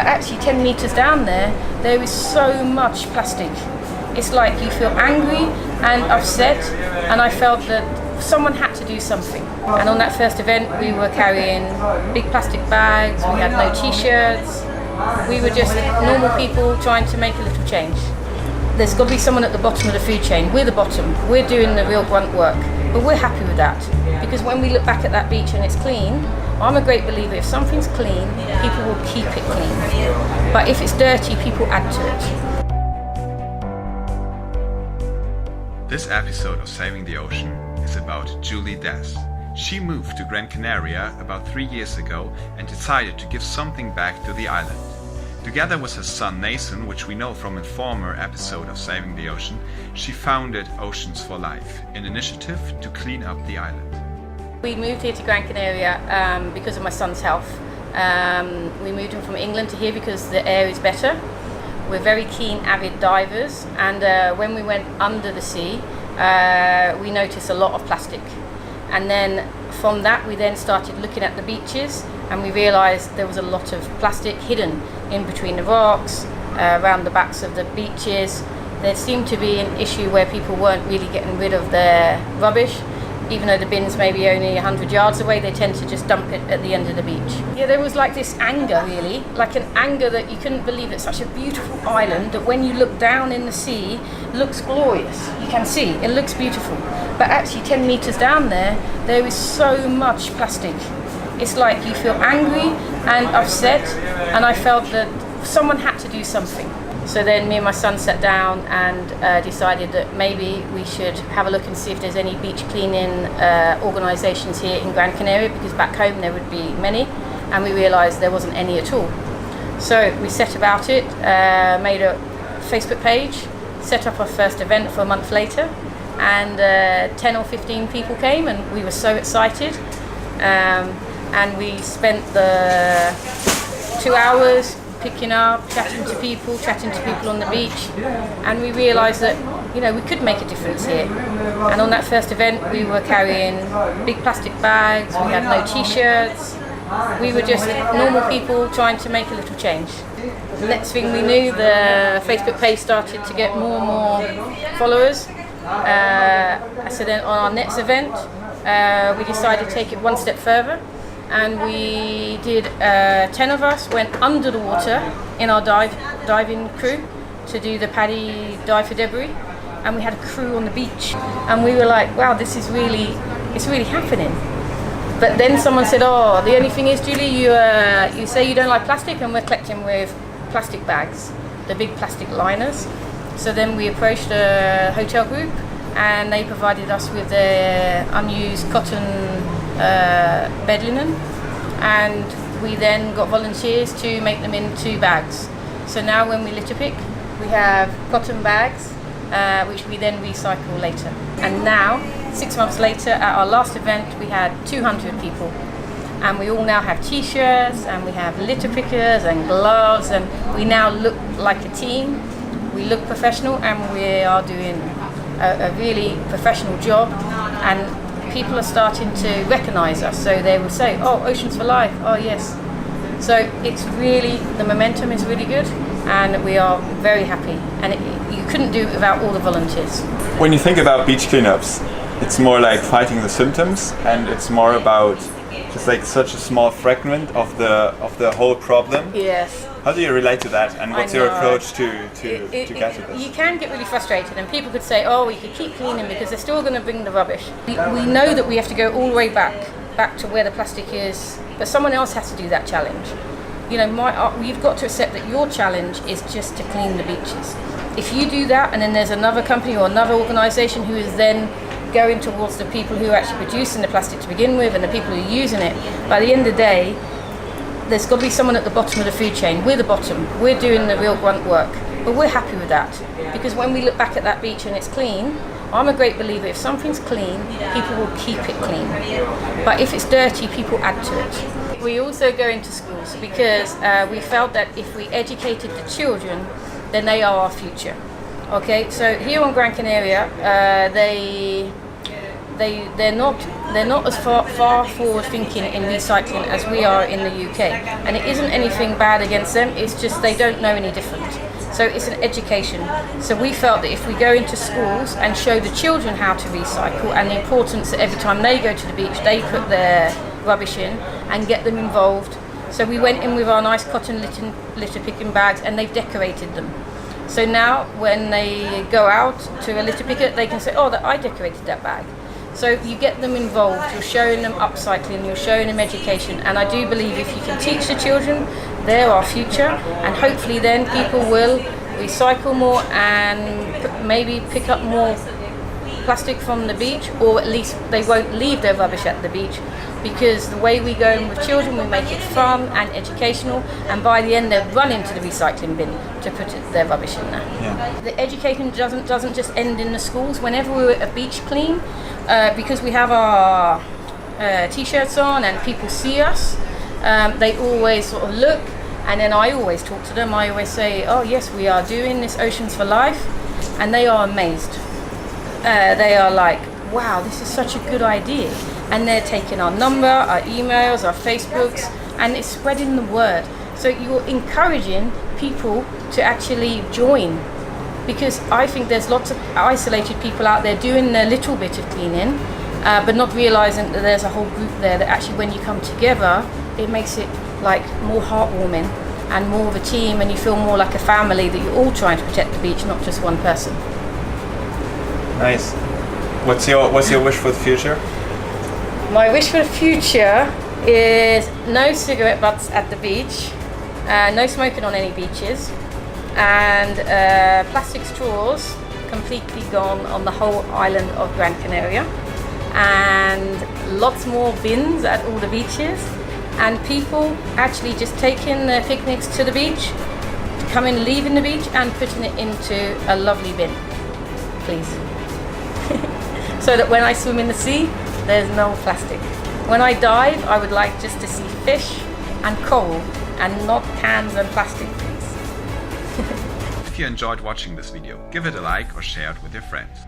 But actually 10 meters down there is so much plastic. It's like you feel angry and upset, and I felt that someone had to do something. And on that first event we were carrying big plastic bags, we had no t-shirts, we were just normal people trying to make a little change. There's got to be someone at the bottom of the food chain. We're the bottom, we're doing the real grunt work, but we're happy with that, because when we look back at that beach and it's clean, I'm a great believer, if something's clean, people will keep it clean. But if it's dirty, people add to it. This episode of Saving the Ocean is about Julie Des. She moved to Gran Canaria about 3 years ago and decided to give something back to the island. Together with her son Nathan, which we know from a former episode of Saving the Ocean, she founded Oceans for Life, an initiative to clean up the island. We moved here to Gran Canaria because of my son's health. We moved him from England to here because the air is better. We're very keen, avid divers, and when we went under the sea, we noticed a lot of plastic. And then from that, we then started looking at the beaches, and we realised there was a lot of plastic hidden in between the rocks, around the backs of the beaches. There seemed to be an issue where people weren't really getting rid of their rubbish. Even though the bins may be only 100 yards away, they tend to just dump it at the end of the beach. Yeah, there was like this anger, really, like an anger that you couldn't believe it's such a beautiful island that when you look down in the sea, looks glorious. You can see, it looks beautiful. But actually 10 meters down there is so much plastic. It's like you feel angry and upset, and I felt that someone had to do something. So then me and my son sat down and decided that maybe we should have a look and see if there's any beach cleaning organisations here in Gran Canaria, because back home there would be many, and we realised there wasn't any at all. So we set about it, made a Facebook page, set up our first event for a month later, and 10 or 15 people came, and we were so excited. And we spent the 2 hours picking up, chatting to people on the beach, and we realised that, you know, we could make a difference here. And on that first event we were carrying big plastic bags, we had no t-shirts, we were just normal people trying to make a little change. The next thing we knew, the Facebook page started to get more and more followers. So then on our next event we decided to take it one step further, and we did 10 of us went under the water in our diving crew to do the PADI dive for debris, and we had a crew on the beach, and we were like, wow, it's really happening. But then someone said, oh, the only thing is, Julie, you say you don't like plastic, and we're collecting with plastic bags, the big plastic liners. So then we approached a hotel group, and they provided us with their unused cotton bed linen, and we then got volunteers to make them into bags. So now when we litter pick, we have cotton bags which we then recycle later. And now 6 months later, at our last event, we had 200 people, and we all now have t-shirts, and we have litter pickers and gloves, and we now look like a team. We look professional, and we are doing a really professional job, and people are starting to recognise us, so they will say, oh, Oceans for Life, oh yes. So it's really, the momentum is really good, and we are very happy, and you couldn't do it without all the volunteers. When you think about beach cleanups, it's more like fighting the symptoms, and it's more about just like such a small fragment of the whole problem. Yes. How do you relate to that, and what's your approach to get to this? You can get really frustrated, and people could say, oh, we could keep cleaning because they're still going to bring the rubbish. We know that we have to go all the way back to where the plastic is, but someone else has to do that challenge. You know, we've got to accept that your challenge is just to clean the beaches. If you do that, and then there's another company or another organisation who is then going towards the people who are actually producing the plastic to begin with, and the people who are using it, by the end of the day, there's got to be someone at the bottom of the food chain. We're the bottom, we're doing the real grunt work, but we're happy with that, because when we look back at that beach and it's clean, I'm a great believer, if something's clean, people will keep it clean. But if it's dirty, people add to it. We also go into schools because we felt that if we educated the children, then they are our future. Okay, so here on Gran Canaria, they're not as far forward thinking in recycling as we are in the UK, and it isn't anything bad against them. It's just they don't know any different. So it's an education. So we felt that if we go into schools and show the children how to recycle and the importance that every time they go to the beach they put their rubbish in and get them involved. So we went in with our nice cotton litter picking bags and they've decorated them. So now when they go out to a litter picker they can say, oh, I decorated that bag. So you get them involved, you're showing them upcycling, you're showing them education, and I do believe if you can teach the children, they're our future, and hopefully then people will recycle more and maybe pick up more plastic from the beach, or at least they won't leave their rubbish at the beach, because the way we go with children, we make it fun and educational, and by the end they'll run into the recycling bin to put their rubbish in there. Yeah. The education doesn't just end in the schools. Whenever we're at a beach clean, because we have our t-shirts on and people see us, they always sort of look, and then I always talk to them. I always say, oh yes, we are doing this Oceans for Life, and they are amazed. They are like, wow, this is such a good idea, and they're taking our number, our emails, our Facebooks, and it's spreading the word. So you're encouraging people to actually join, because I think there's lots of isolated people out there doing their little bit of cleaning, but not realizing that there's a whole group there that actually when you come together it makes it like more heartwarming and more of a team, and you feel more like a family, that you're all trying to protect the beach, not just one person. Nice. What's your wish for the future? My wish for the future is no cigarette butts at the beach, no smoking on any beaches, and plastic straws completely gone on the whole island of Gran Canaria, and lots more bins at all the beaches, and people actually just taking their picnics to the beach, coming, leaving the beach and putting it into a lovely bin, please. So that when I swim in the sea, there's no plastic. When I dive, I would like just to see fish and coral and not cans and plastic, please. If you enjoyed watching this video, give it a like or share it with your friends.